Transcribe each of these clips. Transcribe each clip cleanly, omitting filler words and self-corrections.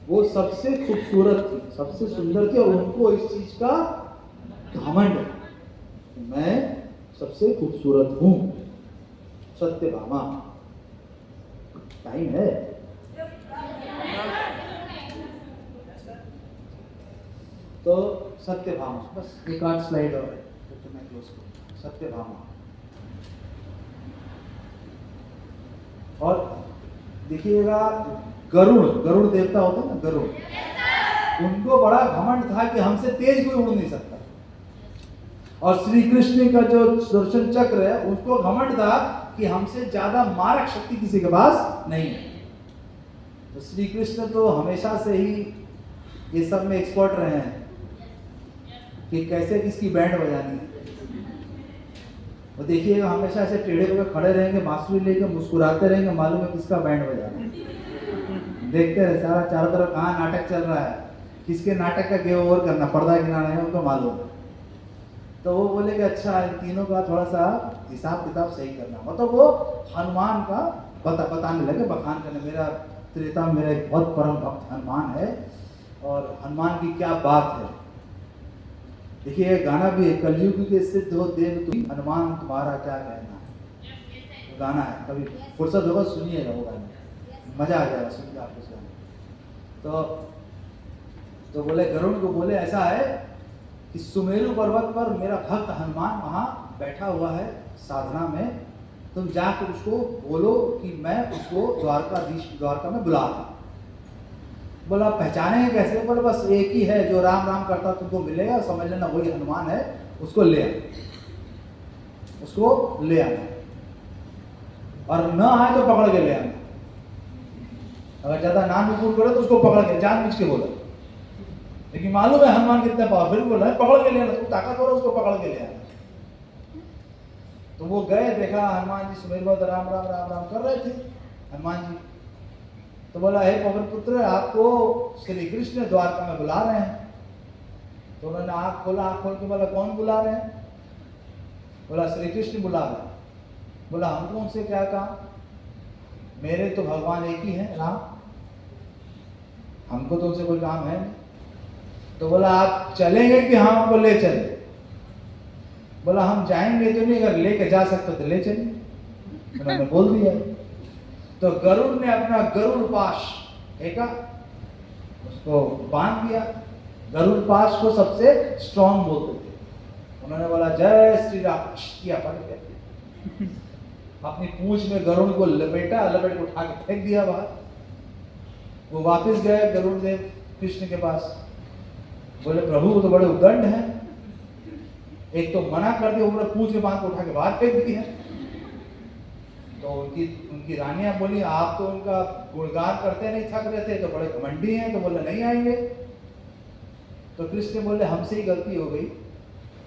वो सबसे खूबसूरत थी, सबसे सुंदर थी, और उनको इस चीज का घमंड है, मैं सबसे खूबसूरत हूं। सत्यभामा। टाइम है? तो सत्यभामा, बस एक आध स्लाइड और है तो मैं क्लोज करूंगा। सत्यभामा। और देखिएगा, गरुड़, गरुड़ देवता होता है ना, गरुड़, उनको बड़ा घमंड था कि हमसे तेज कोई उड़ नहीं सकता। और श्री कृष्ण का जो सुदर्शन चक्र है, उसको घमंड था कि हमसे ज्यादा मारक शक्ति किसी के पास नहीं है। तो श्री कृष्ण तो हमेशा से ही ये सब में एक्सपर्ट रहे हैं कि कैसे किसकी बैंड बजानी है। वो देखिएगा, हमेशा ऐसे टेढ़े होकर खड़े रहेंगे, बांसुरी लेकर मुस्कुराते रहेंगे, मालूम है किसका बैंड बजाना है। देखते रहे, सारा चारों तरफ कहाँ नाटक चल रहा है, किसके नाटक का गेव ओवर करना, पर्दा गिनाना है, उनको मालूम है। तो वो बोले कि अच्छा, इन तीनों का थोड़ा सा हिसाब किताब सही करना। मतलब वो हनुमान का बताने लगे, बखान करने, मेरा त्रेता में मेरा एक बहुत परम भक्त हनुमान है, और हनुमान की क्या बात है। देखिए गाना भी है, कलयुग के सिद्ध हो देव तुम, हनुमान तुम्हारा क्या कहना है। गाना है, कभी फुर्सत होगा सुनिएगा वो गाना, मजा आ जाएगा सुन के आपको गाना। तो बोले, गरुड़ को बोले ऐसा है कि सुमेरु पर्वत पर मेरा भक्त हनुमान वहां बैठा हुआ है साधना में, तुम जाकर उसको बोलो कि मैं उसको द्वारका में बुला रहा। बोला पहचानेंगे कैसे? बोले बस एक ही है जो राम राम करता तुमको मिलेगा, समझ लेना वही हनुमान है, उसको ले आना, उसको ले आना, और न आए तो पकड़ के ले आना। अगर ज्यादा नाम रिपोर्ट करे तो उसको पकड़ के, जानबूझ के बोला, लेकिन मालूम है हनुमान कितने पावरफुल, बोला है पकड़ के ले आना, तुम ताकतवर, उसको पकड़ के ले आना। तो वो गए, देखा हनुमान जी सुमेरु पर्वत राम राम राम राम कर रहे थे हनुमान जी। तो बोला हे पवन पुत्र, आपको श्री कृष्ण द्वारका में बुला रहे हैं। तो उन्होंने आंख खोला, आंख खोल के बोला कौन बुला रहे हैं? बोला श्री कृष्ण बुला रहे हैं। बोला हमको उनसे क्या कहा? मेरे तो भगवान एक ही है राम, हमको तो उनसे कोई काम है नहीं। तो बोला आप चलेंगे कि हम आपको ले चले? बोला हम जाएंगे तो नहीं, अगर लेके जा सकते तो ले चलेंगे। उन्होंने बोल दिया। तो गरुड़ ने अपना गरुड़ पाश फेंका, उसको बांध दिया। गरुड़ पाश को सबसे स्ट्रॉन्ग बोलते थे। उन्होंने बोला जय श्री राम, किया पड़ गया, अपनी पूंछ में गरुड़ को लपेटा, लपेट को उठा के फेंक दिया बाहर। वो वापस गए गरुड़ देव कृष्ण के पास, बोले प्रभु वो तो बड़े उद्दंड हैं, एक तो मना कर दिया, उन्होंने पूंछ में बांध के उठा के बाहर फेंक दिया। तो उनकी रानियां बोली आप तो उनका गुणगान करते नहीं थक रहे थे, तो बड़े घमंडी हैं। तो बोले नहीं आएंगे। तो कृष्ण बोले हमसे ही गलती हो गई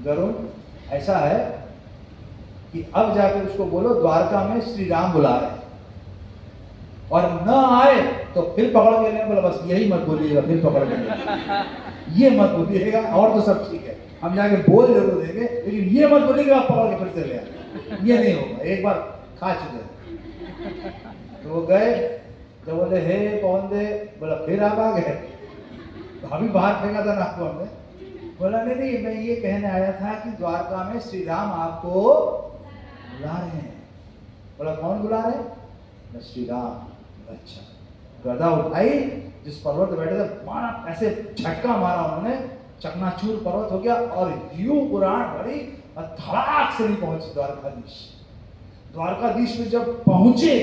गरुड़, ऐसा है कि अब जाकर उसको बोलो द्वारका में श्री राम बुला रहे हैं, और न आए तो फिर पकड़ के लें। बोला बस यही मत बोलिएगा, फिर पकड़ के लें, ये मत बोलिएगा, और तो सब ठीक है, हम जाके बोल जरूर देंगे, लेकिन ये मत बोलिएगा आप पकड़ के फिर से ले आए, ये नहीं होगा, एक बार खा चुके। तो वो गए, तो बोले हे पवन दे, बोला फिर आप आ गए, तो अभी बाहर फेंका था ना आपको हमने। बोला नहीं नहीं, मैं ये कहने आया था कि द्वारका में श्री राम आपको बुला रहे हैं। बोला कौन बुला रहे हैं? श्री राम। अच्छा, गदा उठाई, जिस पर्वत पे बैठे थे मारा, ऐसे झटका मारा उन्होंने, चकनाचूर पर्वत हो गया, और यूं उड़ान भरी और धड़ाक से नहीं पहुंची द्वारकाधीश। द्वारकाधीश में जब पहुंचे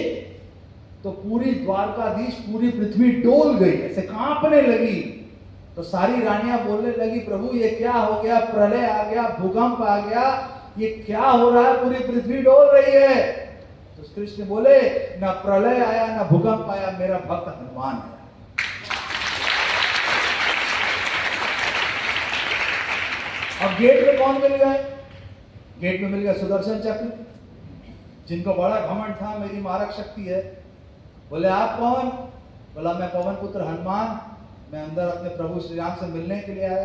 तो पूरी द्वारकाधीश, पूरी पृथ्वी डोल गई, ऐसे कांपने लगी। तो सारी रानियां बोलने लगी प्रभु ये क्या हो गया, प्रलय आ गया, भूकंप आ गया, ये क्या हो रहा है, पूरी पृथ्वी डोल रही है। तो कृष्ण बोले ना प्रलय आया ना भूकंप आया, मेरा भक्त हनुमान है। अब गेट में कौन मिल गए? गेट में मिल गया सुदर्शन चक्र, जिनको बड़ा घमंड था मेरी मारक शक्ति है। बोले आप कौन? बोला मैं पवन पुत्र हनुमान, मैं अंदर अपने प्रभु श्री राम से मिलने के लिए आया।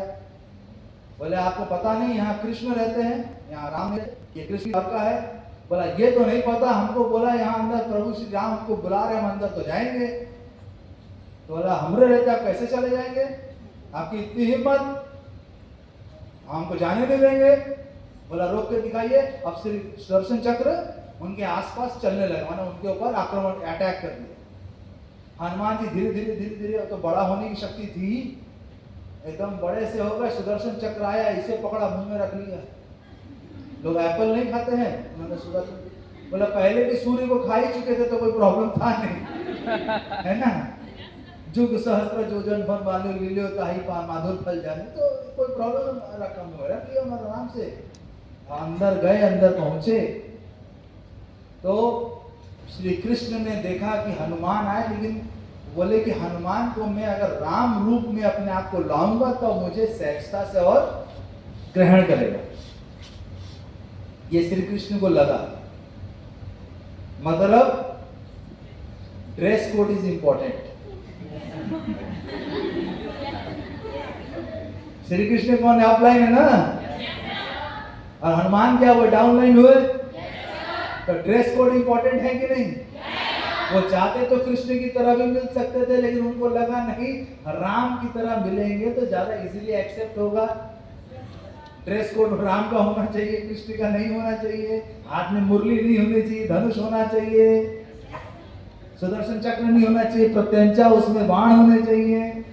बोले आपको पता नहीं यहाँ कृष्ण रहते हैं, यहाँ राम है, ये कृष्ण का है? बोला ये तो नहीं पता हमको, बोला यहाँ अंदर प्रभु श्री राम हमको बुला रहे, हम अंदर तो जाएंगे। तो बोला हमरे रहते आप कैसे चले जाएंगे, आपकी इतनी हिम्मत, हमको जाने नहीं देंगे। बोला रोक के दिखाइए। अब श्री सुदर्शन चक्र उनके आसपास चलने लगा, माना उनके ऊपर आक्रमण अटैक कर दिया। हनुमान जी धीरे धीरे धीरे धीरे, तो बड़ा होने की शक्ति थी, एकदम बड़े से हो गए। सुदर्शन चक्र आया, इसे पकड़ा, मुंह में रख लिया। लोग एप्पल नहीं खाते हैं, उन्होंने सुदर्शन, बोला पहले भी सूर्य को खा ही चुके थे तो कोई प्रॉब्लम था नहीं, है ना। जुग सहस्त्र जोजन फल वाले लीले ताही पा माधुर फल जाने, तो कोई प्रॉब्लम रखा, मुंह रख लिया हमारे आराम से। अंदर गए, अंदर पहुंचे तो श्री कृष्ण ने देखा कि हनुमान आए, लेकिन बोले कि हनुमान को मैं अगर राम रूप में अपने आप को लाऊंगा तो मुझे सहजता से और ग्रहण करेगा। ये श्री कृष्ण को लगा। मतलब dress code is important. Shri Krishna कौन है, अपलाइन है ना, और हनुमान क्या वो डाउनलाइन हुए, तो ड्रेस कोड इंपॉर्टेंट है कि नहीं। वो चाहते तो कृष्ण की तरह भी मिल सकते थे, लेकिन उनको लगा नहीं राम की तरह मिलेंगे तो ज्यादा इजीली एक्सेप्ट होगा। ड्रेस कोड राम का होना चाहिए, कृष्ण का नहीं होना चाहिए। हाथ में मुरली नहीं होनी चाहिए, धनुष होना चाहिए, सुदर्शन चक्र नहीं होना चाहिए, प्रत्यंचा उसमें बाण होने चाहिए।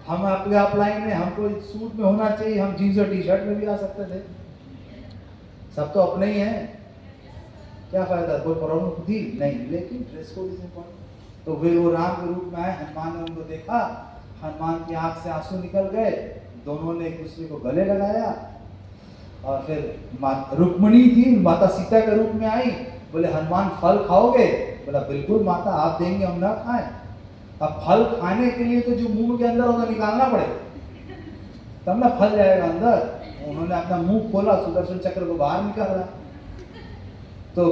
हम आपके अपलाइन में, हमको सूट में होना चाहिए, हम जीन्स और टी शर्ट में भी आ सकते थे। सब तो अपने ही हैं, क्या फायदा, कोई प्रॉब्लम थी नहीं, लेकिन ड्रेस कोड इज इंपॉर्टेंट। तो फिर वो राम के रूप में आए, हनुमान ने उनको देखा, हनुमान की आंख से आंसू निकल गए, दोनों ने एक दूसरे को गले लगाया। और फिर रुक्मिणी थी, माता सीता के रूप में आई, बोले हनुमान फल खाओगे, बोला बिल्कुल माता, आप देंगे हम ना खाएं। अब फल खाने के लिए तो जो मुंह के अंदर होगा निकालना पड़ेगा, तब ना फल जाएगा अंदर। उन्होंने अपना मुंह खोला, सुदर्शन चक्र को बाहर निकाला। तो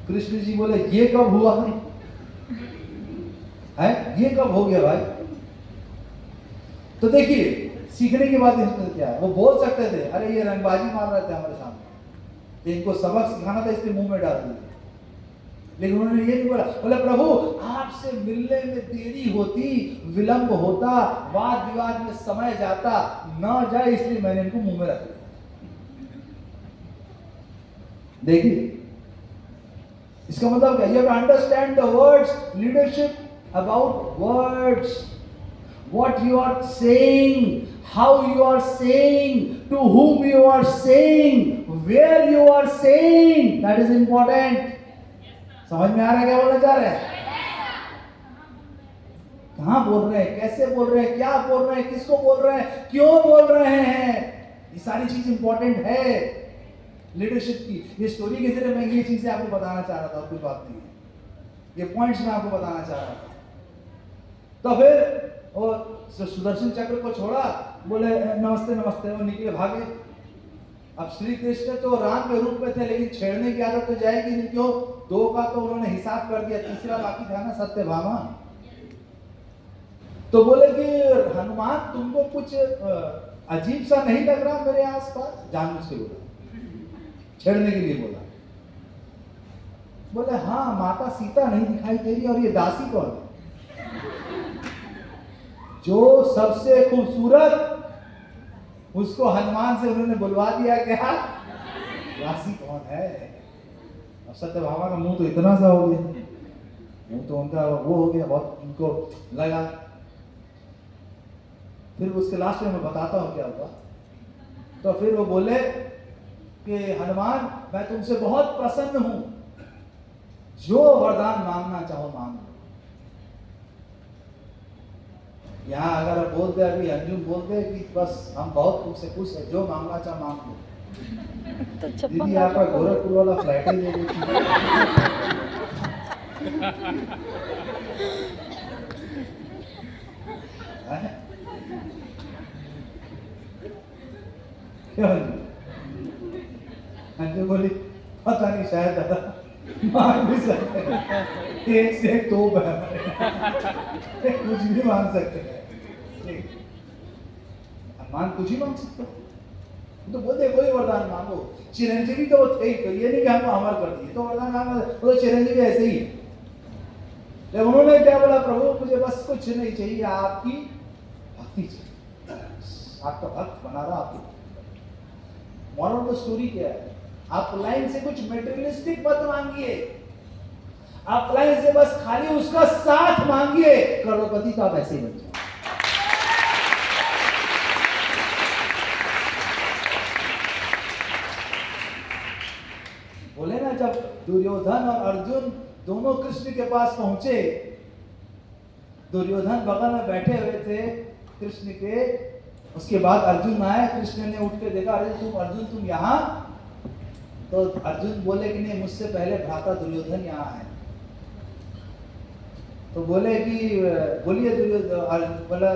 कृष्ण जी बोले ये कब हुआ है, ये कब हो गया भाई। तो देखिए सीखने की बात इसमें क्या है, वो बोल सकते थे अरे ये रंगबाजी मार रहे थे हमारे सामने, तो इनको सबक सिखाना था, इसके मुंह में डाल दिया। लेकिन उन्होंने ये नहीं बोला, बोले प्रभु आपसे मिलने में देरी होती, विलंब होता, वाद विवाद में समय जाता, न जाए इसलिए मैंने इनको मुंह में रख दिया। देखिए इसका मतलब क्या, you have to understand the words, leadership about words, what you are saying, how you are saying, to whom you are saying, where you are saying, that is important. समझ में आ रहा है क्या बोलना चाह रहे हैं, कहां बोल रहे हैं, कैसे बोल रहे हैं, क्या बोल रहे हैं, किसको बोल रहे हैं, क्यों बोल रहे हैं, ये सारी चीज इंपॉर्टेंट है लीडरशिप की। ये स्टोरी के जरिए मैं ये चीजें आपको बताना चाह रहा था, कोई बात नहीं है, ये पॉइंट्स मैं आपको बताना चाह रहा था। तो फिर वो सुदर्शन चक्र को छोड़ा, बोले नमस्ते नमस्ते, वो निकले भागे। अब श्री कृष्ण तो राम के रूप में थे, लेकिन छेड़ने की आदत तो जाएगी नहीं, क्यों, दो का तो उन्होंने हिसाब कर दिया, तीसरा बाकी था ना, सत्यभामा। तो बोले कि हनुमान तुमको कुछ अजीब सा नहीं लग रहा मेरे आसपास, जानबूझ के बोला, छेड़ने के लिए बोला। बोले हाँ माता सीता नहीं दिखाई दे रही, और ये दासी कौन है, जो सबसे खूबसूरत, उसको हनुमान से उन्होंने बुलवा दिया, क्या दासी कौन है। अब सत्यभामा का मुंह तो इतना सा हो गया, मुंह तो उनका वो हो गया, बहुत उनको लगा। फिर उसके लास्ट में मैं बताता हूँ क्या हुआ। तो फिर वो बोले कि हनुमान मैं तुमसे बहुत प्रसन्न हूं, जो वरदान मांगना चाहो मांग लो। यहाँ अगर बोलते अभी अंजुम बोलते कि बस हम बहुत तुमसे खुश है, जो मांगना चाहो मांग लो। तो दीदी आपका गोरखपुर वाला फ्लाइट ही दे देती है। अंजू बोली पता नहीं, शायद दादा मांग भी सकते हैं, एक से एक तोप है, कुछ भी मांग सकते हैं, मान कुछ ही मांग सकते हो। तो बोलते कोई वरदान मांगो, चिरंजीवी तो थे, तो ये नहीं कि हमको अमर कर दिए तो वरदान मांगा, तो चिरंजीवी ऐसे ही है। लेकिन उन्होंने क्या बोला, प्रभु मुझे बस कुछ नहीं चाहिए, आपकी भक्ति चाहिए, आपका भक्त बना रहा आपकी। मोरल ऑफ द स्टोरी क्या है? आप लाइन से कुछ मेटेरियलिस्टिक मत मांगिए, आप लाइन से बस खाली उसका साथ मांगिए, करोड़पति तो आप ऐसे ही बन जाए। बोले ना, जब दुर्योधन और अर्जुन दोनों कृष्ण के पास पहुंचे, दुर्योधन बगल में बैठे हुए थे कृष्ण के, उसके बाद अर्जुन आए, कृष्ण ने उठ के देखा, अरे अर्जुन तुम यहाँ? तो अर्जुन बोले कि नहीं, मुझसे पहले भ्राता दुर्योधन यहाँ है। तो बोले कि बोलिए दुर्योधन, बोला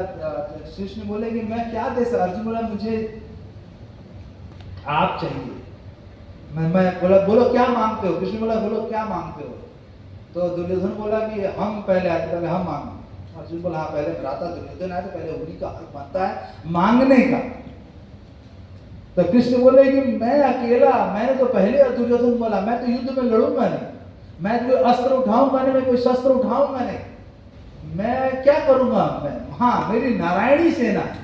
कृष्ण बोले कि मैं क्या दे सकता। अर्जुन बोला मुझे आप चाहिए। मैं बोला बोलो क्या मांगते हो? कृष्ण बोला बोलो क्या मांगते हो? तो दुर्योधन बोला कि हम पहले आते, पहले हम मांगे। अर्जुन बोला हाँ, पहले भ्राता दुर्योधन आए तो पहले उन्हीं का हक बनता है मांगने का। तो कृष्ण बोले कि मैं अकेला, मैंने तो पहले, दुर्योधन बोला मैं तो युद्ध में लड़ूंगा नहीं, मैं कोई अस्त्र उठाऊंगा नहीं, मैं कोई शस्त्र उठाऊंगा नहीं, मैं क्या करूंगा? मैं हाँ, मेरी नारायणी सेना है,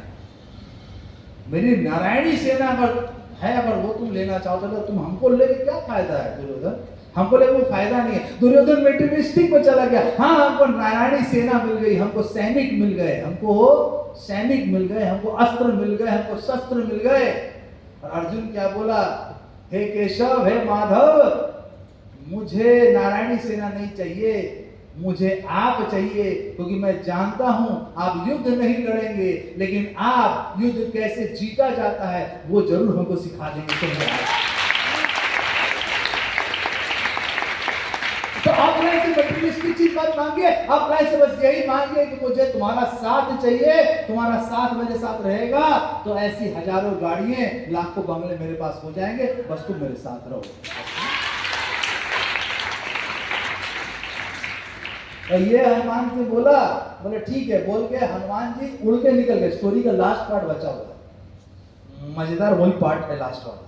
मेरी नारायणी सेना अगर है, अगर वो तुम लेना चाहो तो तुम हमको लेके क्या फायदा है दुर्योधन? हमको लेके कोई फायदा नहीं है। दुर्योधन मेटेरियलिस्टिक में चला गया। हाँ, हमको नारायणी सेना मिल गई, हमको सैनिक मिल गए, हमको सैनिक मिल गए, हमको अस्त्र मिल गए, हमको शस्त्र मिल गए। और अर्जुन क्या बोला? हे केशव, हे माधव, मुझे नारायणी सेना नहीं चाहिए, मुझे आप चाहिए, क्योंकि मैं जानता हूं आप युद्ध नहीं लड़ेंगे, लेकिन आप युद्ध कैसे जीता जाता है वो जरूर हमको सिखा देंगे। तो आप लाइन से मटेरियलिस्टिक चीज मत मांगिए, आप लाइन से बस यही मांगिए कि मुझे तुम्हारा साथ चाहिए, तुम्हारा साथ मेरे साथ रहेगा तो ऐसी हजारों गाड़ियां, लाखों बंगले मेरे पास हो जाएंगे, बस तुम मेरे साथ रहो। और ये हनुमान से बोला, बोले ठीक है, बोल के हनुमान जी उड़ के निकल गए। स्टोरी का लास्ट पार्ट बचा हुआ, मजेदार वही पार्ट है लास्ट वाला।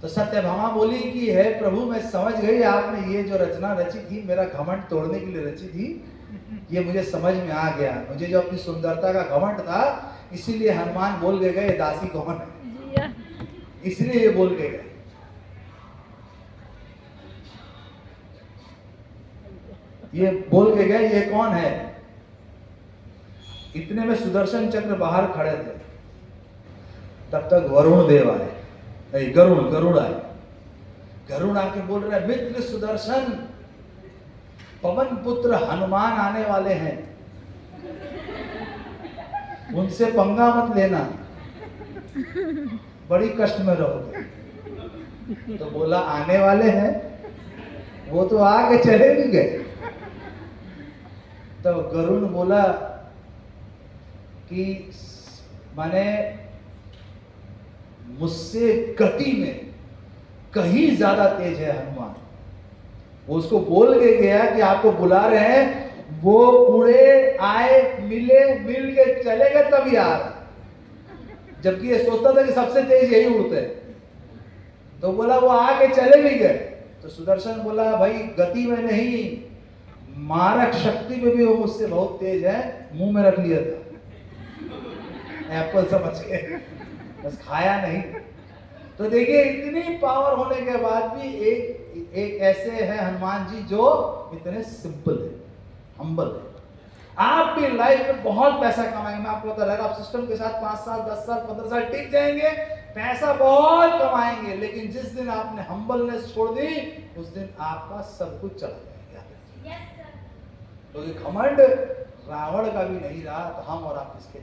तो सत्यभामा बोली कि हे प्रभु, मैं समझ गई आपने ये जो रचना रची थी मेरा घमंड तोड़ने के लिए रची थी, ये मुझे समझ में आ गया। मुझे जो अपनी सुंदरता का घमंड था, इसीलिए हनुमान बोल के गए दासी कौन है, इसलिए ये बोल के गए। ये बोल के गए ये कौन है। इतने में सुदर्शन चक्र बाहर खड़े थे, तब तक वरुण देव आए, गरुड़ आए। गरुड़ आके बोल रहे, मित्र सुदर्शन, पवन पुत्र हनुमान आने वाले हैं, उनसे पंगा मत लेना, बड़ी कष्ट में रहोगे। तो बोला आने वाले हैं, वो तो आगे चले भी गए। तो गरुड़ बोला कि माने मुझसे गति में कहीं ज्यादा तेज है हनुमान। वो उसको बोल के गया कि आपको बुला रहे हैं, वो उड़े आए, मिले, मिल के चले गए तब यार, जबकि ये सोचता था कि सबसे तेज यही उड़ते हैं। तो बोला वो आके चले भी गए। तो सुदर्शन बोला भाई गति में नहीं, मारक शक्ति में भी वो मुझसे बहुत तेज है, मुंह में रख लिया था एप्पल समझ के, बस खाया नहीं। तो देखिए इतनी पावर होने के बाद भी एक ऐसे है हनुमान जी जो इतने सिंपल है, हम्बल है। आप भी लाइफ में बहुत पैसा कमाएंगे, मैं आपको बता रहा हूं, आप सिस्टम के साथ 5 साल 10 साल 15 साल टिक जाएंगे, पैसा बहुत कमाएंगे, लेकिन जिस दिन आपने हम्बलनेस छोड़ दी उस दिन आपका सब कुछ चला जाएगा। क्योंकि घमंड रावण का भी नहीं रहा, तो हम और आप किसके?